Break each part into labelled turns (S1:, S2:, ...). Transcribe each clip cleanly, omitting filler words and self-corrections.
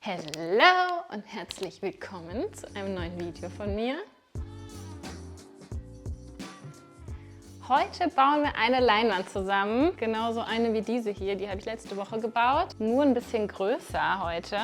S1: Hallo und herzlich willkommen zu einem neuen Video von mir. Heute bauen wir eine Leinwand zusammen, genauso eine wie diese hier, die habe ich letzte Woche gebaut. Nur ein bisschen größer heute,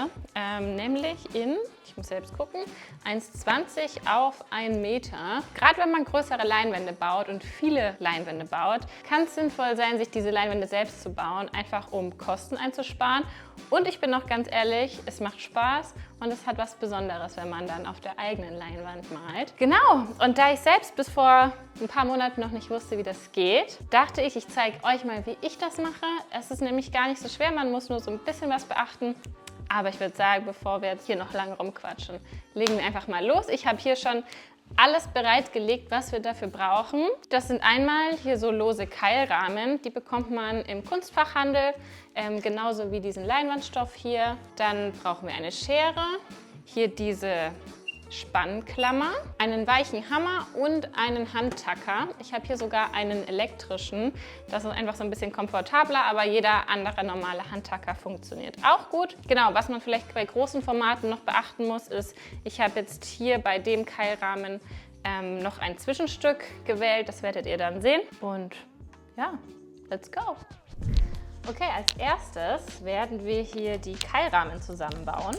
S1: nämlich in, ich muss selbst gucken, 1,20 auf 1 Meter. Gerade wenn man größere Leinwände baut und viele Leinwände baut, kann es sinnvoll sein, sich diese Leinwände selbst zu bauen, einfach um Kosten einzusparen. Und ich bin auch ganz ehrlich, es macht Spaß und es hat was Besonderes, wenn man dann auf der eigenen Leinwand malt. Genau, und da ich selbst bis vor ein paar Monaten noch nicht wusste, wie das geht, dachte ich, ich zeige euch mal, wie ich das mache. Es ist nämlich gar nicht so schwer, man muss nur so ein bisschen was beachten. Aber ich würde sagen, bevor wir jetzt hier noch lange rumquatschen, legen wir einfach mal los. Ich habe hier schon alles bereitgelegt, was wir dafür brauchen. Das sind einmal hier so lose Keilrahmen, die bekommt man im Kunstfachhandel, genauso wie diesen Leinwandstoff hier. Dann brauchen wir eine Schere, hier diese Spannklammer, einen weichen Hammer und einen Handtacker. Ich habe hier sogar einen elektrischen. Das ist einfach so ein bisschen komfortabler, aber jeder andere normale Handtacker funktioniert auch gut. Genau, was man vielleicht bei großen Formaten noch beachten muss, ist, ich habe jetzt hier bei dem Keilrahmen noch ein Zwischenstück gewählt. Das werdet ihr dann sehen. Und ja, let's go! Okay, als erstes werden wir hier die Keilrahmen zusammenbauen.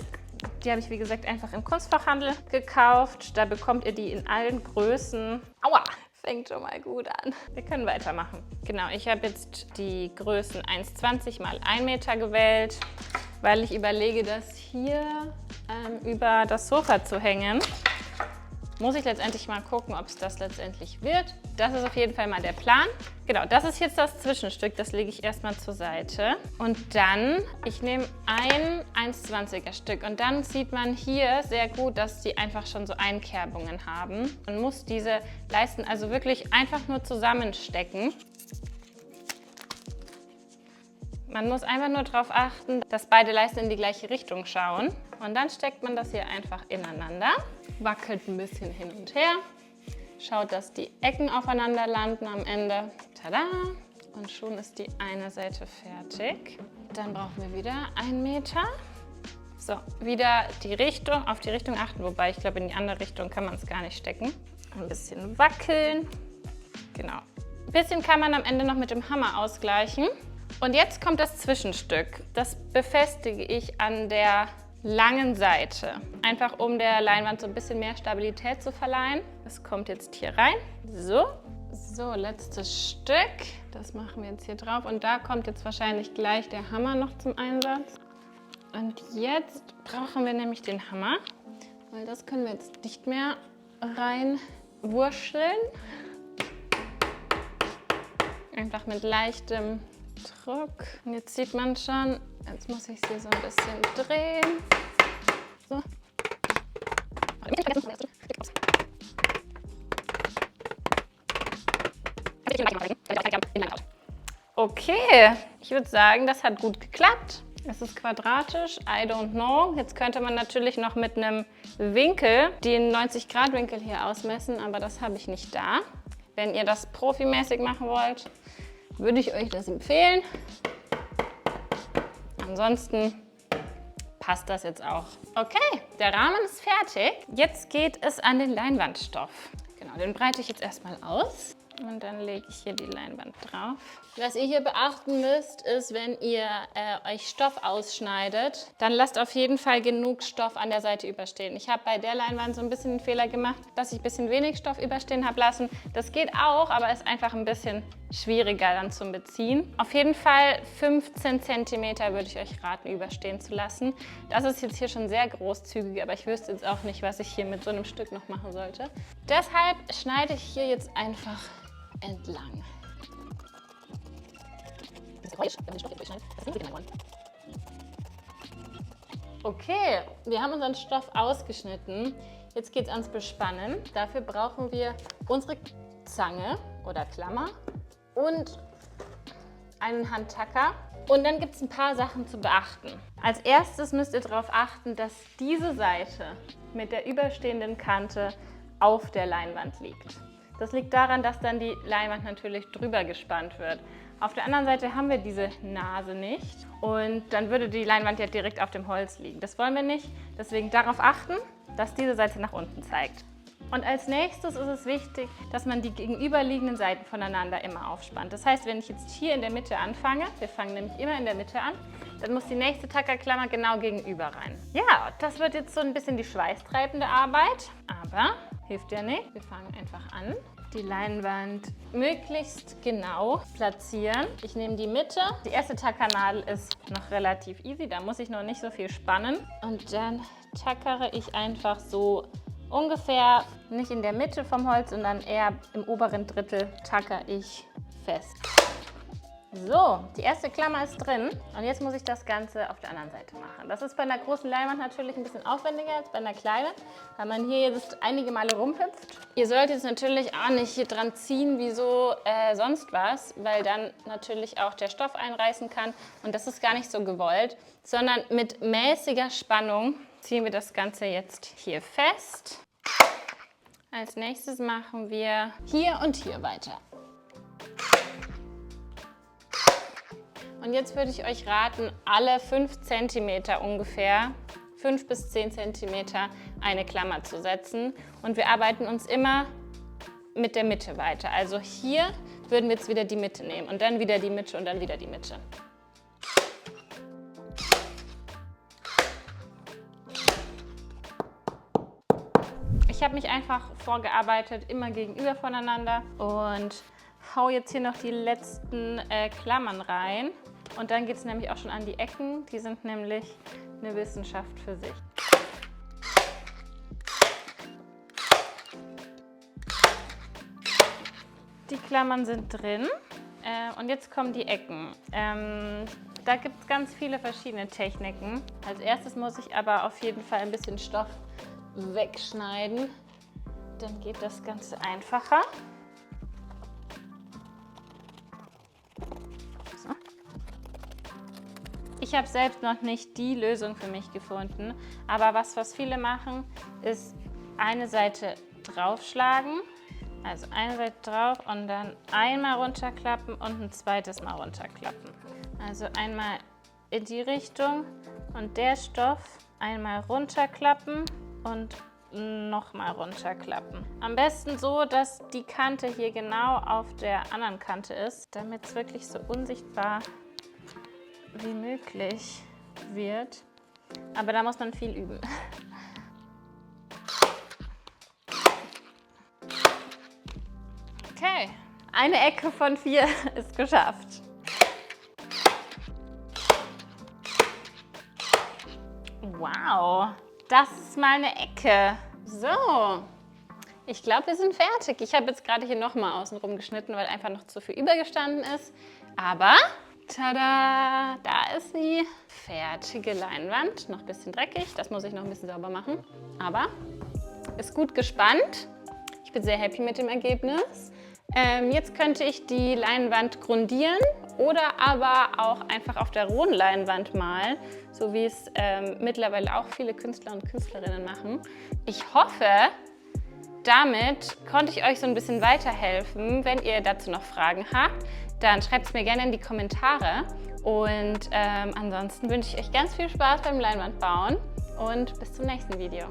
S1: Die habe ich, wie gesagt, einfach im Kunstfachhandel gekauft. Da bekommt ihr die in allen Größen. Aua, fängt schon mal gut an. Wir können weitermachen. Genau, ich habe jetzt die Größen 1,20 x 1 Meter gewählt, weil ich überlege, das hier über das Sofa zu hängen. Muss ich letztendlich mal gucken, ob es das letztendlich wird. Das ist auf jeden Fall mal der Plan. Genau, das ist jetzt das Zwischenstück, das lege ich erstmal zur Seite. Und dann, ich nehme ein 1,20er Stück und dann sieht man hier sehr gut, dass die einfach schon so Einkerbungen haben. Man muss diese Leisten also wirklich einfach nur zusammenstecken. Man muss einfach nur darauf achten, dass beide Leisten in die gleiche Richtung schauen. Und dann steckt man das hier einfach ineinander, wackelt ein bisschen hin und her, schaut, dass die Ecken aufeinander landen am Ende. Tada! Und schon ist die eine Seite fertig. Dann brauchen wir wieder 1 Meter. So, wieder auf die Richtung achten, wobei ich glaube, in die andere Richtung kann man es gar nicht stecken. Ein bisschen wackeln. Genau. Ein bisschen kann man am Ende noch mit dem Hammer ausgleichen. Und jetzt kommt das Zwischenstück. Das befestige ich an der langen Seite, einfach um der Leinwand so ein bisschen mehr Stabilität zu verleihen. Das kommt jetzt hier rein. So, letztes Stück. Das machen wir jetzt hier drauf. Und da kommt jetzt wahrscheinlich gleich der Hammer noch zum Einsatz. Und jetzt brauchen wir nämlich den Hammer, weil das können wir jetzt nicht mehr reinwurscheln. Einfach mit leichtem Druck. Und jetzt sieht man schon, jetzt muss ich es hier so ein bisschen drehen. So. Okay, ich würde sagen, das hat gut geklappt. Es ist quadratisch, I don't know. Jetzt könnte man natürlich noch mit einem Winkel den 90-Grad-Winkel hier ausmessen, aber das habe ich nicht da. Wenn ihr das profimäßig machen wollt, würde ich euch das empfehlen. Ansonsten passt das jetzt auch. Okay, der Rahmen ist fertig. Jetzt geht es an den Leinwandstoff. Genau, den breite ich jetzt erstmal aus. Und dann lege ich hier die Leinwand drauf. Was ihr hier beachten müsst, ist, wenn ihr euch Stoff ausschneidet, dann lasst auf jeden Fall genug Stoff an der Seite überstehen. Ich habe bei der Leinwand so ein bisschen den Fehler gemacht, dass ich ein bisschen wenig Stoff überstehen habe lassen. Das geht auch, aber ist einfach ein bisschen schwieriger dann zum Beziehen. Auf jeden Fall 15 cm würde ich euch raten, überstehen zu lassen. Das ist jetzt hier schon sehr großzügig, aber ich wüsste jetzt auch nicht, was ich hier mit so einem Stück noch machen sollte. Deshalb schneide ich hier jetzt einfach entlang. Okay, wir haben unseren Stoff ausgeschnitten. Jetzt geht es ans Bespannen. Dafür brauchen wir unsere Zange oder Klammer und einen Handtacker. Und dann gibt es ein paar Sachen zu beachten. Als erstes müsst ihr darauf achten, dass diese Seite mit der überstehenden Kante auf der Leinwand liegt. Das liegt daran, dass dann die Leinwand natürlich drüber gespannt wird. Auf der anderen Seite haben wir diese Nase nicht und dann würde die Leinwand ja direkt auf dem Holz liegen. Das wollen wir nicht, deswegen darauf achten, dass diese Seite nach unten zeigt. Und als nächstes ist es wichtig, dass man die gegenüberliegenden Seiten voneinander immer aufspannt. Das heißt, wenn ich jetzt hier in der Mitte anfange, wir fangen nämlich immer in der Mitte an, dann muss die nächste Tackerklammer genau gegenüber rein. Ja, das wird jetzt so ein bisschen die schweißtreibende Arbeit, aber hilft ja nicht. Wir fangen einfach an. Die Leinwand möglichst genau platzieren. Ich nehme die Mitte. Die erste Tackernadel ist noch relativ easy, da muss ich noch nicht so viel spannen. Und dann tackere ich einfach so ungefähr nicht in der Mitte vom Holz, sondern eher im oberen Drittel tackere ich fest. So, die erste Klammer ist drin und jetzt muss ich das Ganze auf der anderen Seite machen. Das ist bei einer großen Leinwand natürlich ein bisschen aufwendiger als bei einer kleinen, weil man hier jetzt einige Male rumhüpft. Ihr solltet jetzt natürlich auch nicht hier dran ziehen wie so sonst was, weil dann natürlich auch der Stoff einreißen kann und das ist gar nicht so gewollt, sondern mit mäßiger Spannung ziehen wir das Ganze jetzt hier fest. Als nächstes machen wir hier und hier weiter. Und jetzt würde ich euch raten, alle 5 cm ungefähr, 5 bis 10 cm eine Klammer zu setzen. Und wir arbeiten uns immer mit der Mitte weiter. Also hier würden wir jetzt wieder die Mitte nehmen und dann wieder die Mitte und dann wieder die Mitte. Ich habe mich einfach vorgearbeitet, immer gegenüber voneinander und hau jetzt hier noch die letzten Klammern rein. Und dann geht es nämlich auch schon an die Ecken. Die sind nämlich eine Wissenschaft für sich. Die Klammern sind drin und jetzt kommen die Ecken. Da gibt es ganz viele verschiedene Techniken. Als erstes muss ich aber auf jeden Fall ein bisschen Stoff wegschneiden. Dann geht das Ganze einfacher. So. Ich habe selbst noch nicht die Lösung für mich gefunden, aber was viele machen, ist eine Seite draufschlagen, also eine Seite drauf und dann einmal runterklappen und ein zweites Mal runterklappen. Also einmal in die Richtung und der Stoff einmal runterklappen und nochmal runterklappen. Am besten so, dass die Kante hier genau auf der anderen Kante ist, damit es wirklich so unsichtbar wie möglich wird. Aber da muss man viel üben. Okay, eine Ecke von 4 ist geschafft. Wow, das ist mal eine Ecke. So, ich glaube, wir sind fertig. Ich habe jetzt gerade hier nochmal außenrum geschnitten, weil einfach noch zu viel übergestanden ist. Aber, tada, da ist die fertige Leinwand. Noch ein bisschen dreckig, das muss ich noch ein bisschen sauber machen. Aber ist gut gespannt. Ich bin sehr happy mit dem Ergebnis. Jetzt könnte ich die Leinwand grundieren oder aber auch einfach auf der rohen Leinwand malen, so wie es mittlerweile auch viele Künstler und Künstlerinnen machen. Ich hoffe, damit konnte ich euch so ein bisschen weiterhelfen. Wenn ihr dazu noch Fragen habt, dann schreibt es mir gerne in die Kommentare. Und ansonsten wünsche ich euch ganz viel Spaß beim Leinwandbauen und bis zum nächsten Video.